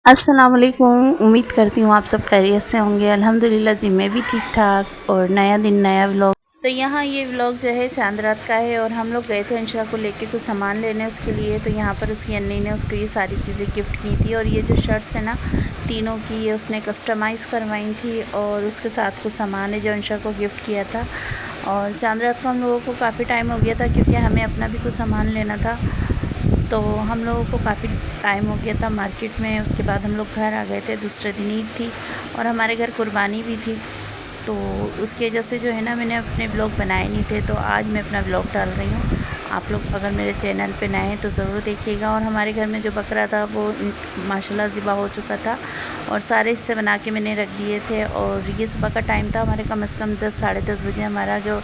अस्सलाम वालेकुम। उम्मीद करती हूँ आप सब खैरियत से होंगे। अल्हम्दुलिल्लाह जी मैं भी ठीक ठाक। और नया दिन नया व्लॉग। तो यहाँ ये व्लॉग जो है चांद रात का है और हम लोग गए थे अंशरा को लेके कुछ सामान लेने उसके लिए। तो यहाँ पर उसकी अन्नी ने उसको ये सारी चीज़ें गिफ्ट की थी और ये जो शर्ट्स है ना तीनों की ये उसने कस्टमाइज़ करवाई थी और उसके साथ कुछ सामान है जो अंशरा को गिफ्ट किया था। और चांद रात को हम लोगों को काफ़ी टाइम हो गया था क्योंकि हमें अपना भी कुछ सामान लेना था। तो हम लोगों को काफ़ी टाइम हो गया था मार्केट में। उसके बाद हम लोग घर आ गए थे। दूसरे दिन ईद थी और हमारे घर कुर्बानी भी थी। तो उसकी वजह से जो है ना मैंने अपने ब्लॉग बनाए नहीं थे। तो आज मैं अपना ब्लॉग डाल रही हूँ। आप लोग अगर मेरे चैनल पे नए हैं तो ज़रूर देखिएगा। और हमारे घर में जो बकरा था वो माशाल्लाह ज़िबा हो चुका था और सारे हिस्से बना के मैंने रख दिए थे। और ये सुबह का टाइम था हमारे, कम से कम 10 साढ़े 10 बजे हमारा जो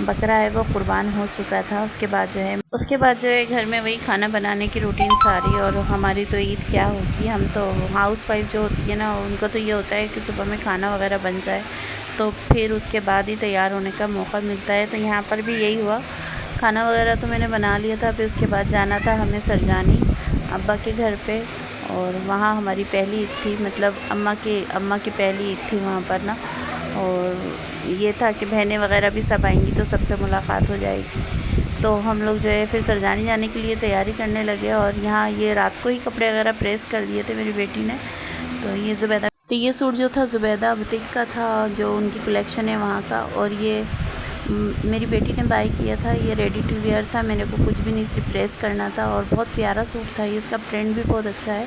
बकरा है वो कुर्बान हो चुका था। उसके बाद जो है घर में वही खाना बनाने की रूटीन सारी। और हमारी तो ईद क्या होगी, हम तो हाउस वाइफ जो होती है ना उनको तो ये होता है कि सुबह में खाना वगैरह बन जाए तो फिर उसके बाद ही तैयार होने का मौका मिलता है। तो यहाँ पर भी यही हुआ। खाना वगैरह तो मैंने बना लिया था। फिर उसके बाद जाना था हमें सरजानी अब्बा के घर पे। और वहाँ हमारी पहली ईद थी, मतलब अम्मा की पहली ईद थी वहाँ पर ना। और ये था कि बहनें वगैरह भी सब आएंगी तो सबसे मुलाकात हो जाएगी। तो हम लोग जो है फिर सरजानी जाने के लिए तैयारी करने लगे। और यहाँ ये रात को ही कपड़े वगैरह प्रेस कर दिए थे मेरी बेटी ने। तो ये सूट जो था ज़ुबैदा बुटीक का था, जो उनकी कलेक्शन है वहाँ का। और ये मेरी बेटी ने बाय किया था। ये रेडी टू वेयर था, मेरे को कुछ भी नहीं सिर्फ प्रेस करना था। और बहुत प्यारा सूट था ये, इसका प्रिंट भी बहुत अच्छा है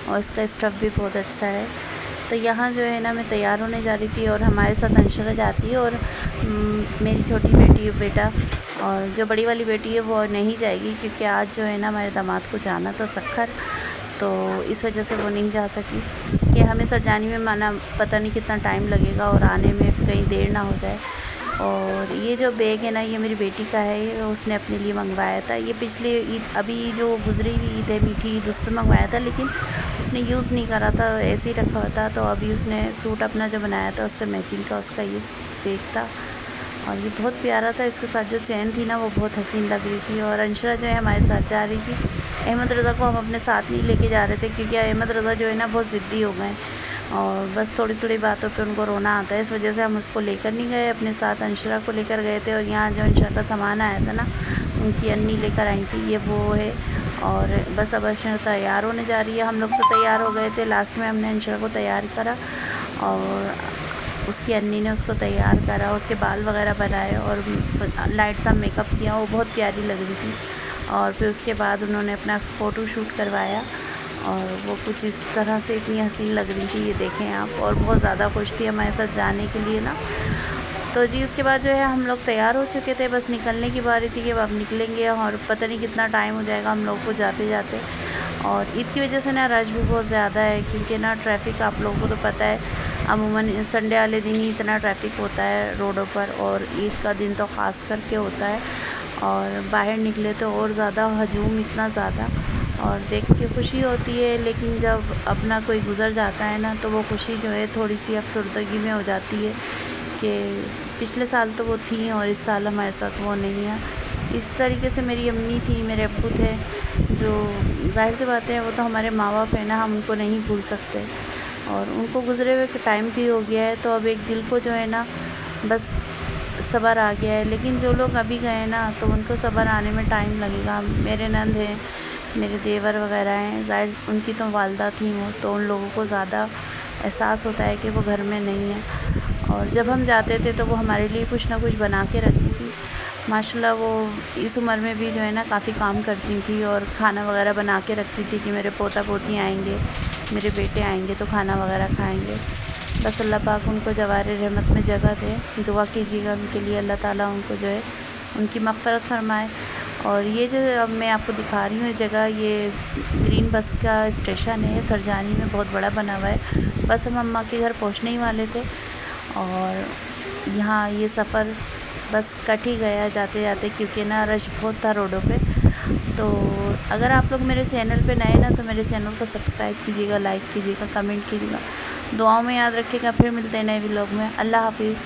और इसका स्टफ़ भी बहुत अच्छा है। तो यहाँ जो है ना मैं तैयार होने जा रही थी और हमारे साथ अंशरा जाती है और मेरी छोटी बेटी बेटा। और जो बड़ी वाली बेटी है वो नहीं जाएगी क्योंकि आज जो है ना हमारे दामाद को जाना था सखर। तो इस वजह से वो नहीं जा सकी कि हमें सरजानी में माना पता नहीं कितना टाइम लगेगा और आने में कहीं देर ना हो जाए। और ये जो बैग है ना ये मेरी बेटी का है, ये उसने अपने लिए मंगवाया था। ये पिछले ईद, अभी जो गुजरी हुई ईद है मीठी ईद, उस पर मंगवाया था लेकिन उसने यूज़ नहीं करा था, ऐसे ही रखा हुआ था। तो अभी उसने सूट अपना जो बनाया था उससे मैचिंग का उसका ये बैग था और ये बहुत प्यारा था। इसके साथ जो चैन थी ना वो बहुत हसीन लग रही थी। और अंशरा जो है हमारे साथ जा रही थी। अहमद रज़ा को हम अपने साथ नहीं लेके जा रहे थे क्योंकि अहमद रज़ा जो है ना बहुत ज़िद्दी हो गए और बस थोड़ी थोड़ी बातों पे उनको रोना आता है। इस वजह से हम उसको लेकर नहीं गए, अपने साथ अंशरा को लेकर गए थे। और यहाँ जो अंशरा का सामान आया था ना उनकी अन्नी लेकर आई थी, ये वो है। और बस अब अंशरा तैयार होने जा रही है। हम लोग तो तैयार हो गए थे, लास्ट में हमने अंशरा को तैयार करा और उसकी अन्नी ने उसको तैयार करा, उसके बाल वगैरह बनाए और लाइट सा मेकअप किया, वो बहुत प्यारी लग रही थी। और फिर उसके बाद उन्होंने अपना फ़ोटो शूट करवाया और वो कुछ इस तरह से इतनी हसीन लग रही थी, ये देखें आप। और बहुत ज़्यादा खुश थी हमारे साथ जाने के लिए ना। तो जी उसके बाद जो है हम लोग तैयार हो चुके थे, बस निकलने की बारी थी कि अब निकलेंगे और पता नहीं कितना टाइम हो जाएगा हम लोग को जाते जाते। और ईद की वजह से ना रश भी बहुत ज़्यादा है क्योंकि ना ट्रैफिक आप लोगों को तो पता है अमूमन संडे वाले दिन ही इतना ट्रैफिक होता है रोडों पर और ईद का दिन तो ख़ास करके होता है। और बाहर निकले तो और ज़्यादा हजूम इतना ज़्यादा और देख के खुशी होती है। लेकिन जब अपना कोई गुज़र जाता है ना तो वो खुशी जो है थोड़ी सी अफसरदगी में हो जाती है कि पिछले साल तो वो थी और इस साल हमारे साथ वो नहीं है। इस तरीके से मेरी अम्मी थी, मेरे अब्बू थे, जो ज़ाहिर सी बात है वो तो हमारे माँ बाप है ना, हम उनको नहीं भूल सकते। और उनको गुज़रे हुए टाइम भी हो गया है तो अब एक दिल को जो है ना बस सब्र आ गया है। लेकिन जो लोग अभी गए ना तो उनको सब्र आने में टाइम लगेगा। मेरे नंद हैं, मेरे देवर वगैरह हैं, ज़ाहिर उनकी तो वालदा थी वो, तो उन लोगों को ज़्यादा एहसास होता है कि वो घर में नहीं है। और जब हम जाते थे तो वो हमारे लिए कुछ ना कुछ बना के रखती थी। माशाल्लाह वो इस उम्र में भी जो है ना काफ़ी काम करती थी और खाना वगैरह बना के रखती थी कि मेरे पोता पोती आएंगे, मेरे बेटे आएंगे तो खाना वगैरह खाएंगे। बस अल्लाह पाक उनको जवार रहमत में जगह दे, दुआ कीजिएगा उनके लिए, अल्लाह ताला उनको जो है उनकी मग़फ़िरत फरमाए। और ये जो अब मैं आपको दिखा रही हूँ ये जगह, ये ग्रीन बस का स्टेशन है, सरजानी में बहुत बड़ा बना हुआ है। बस हम अम्मा के घर पहुँचने ही वाले थे और यहाँ ये सफ़र बस कट ही गया जाते जाते क्योंकि ना रश बहुत था रोडों पे। तो अगर आप लोग मेरे चैनल पे नए ना तो मेरे चैनल को सब्सक्राइब कीजिएगा, लाइक कीजिएगा, कमेंट कीजिएगा, दुआओं में याद रखिएगा। फिर मिलते हैं नए व्लॉग में। अल्लाह हाफिज़।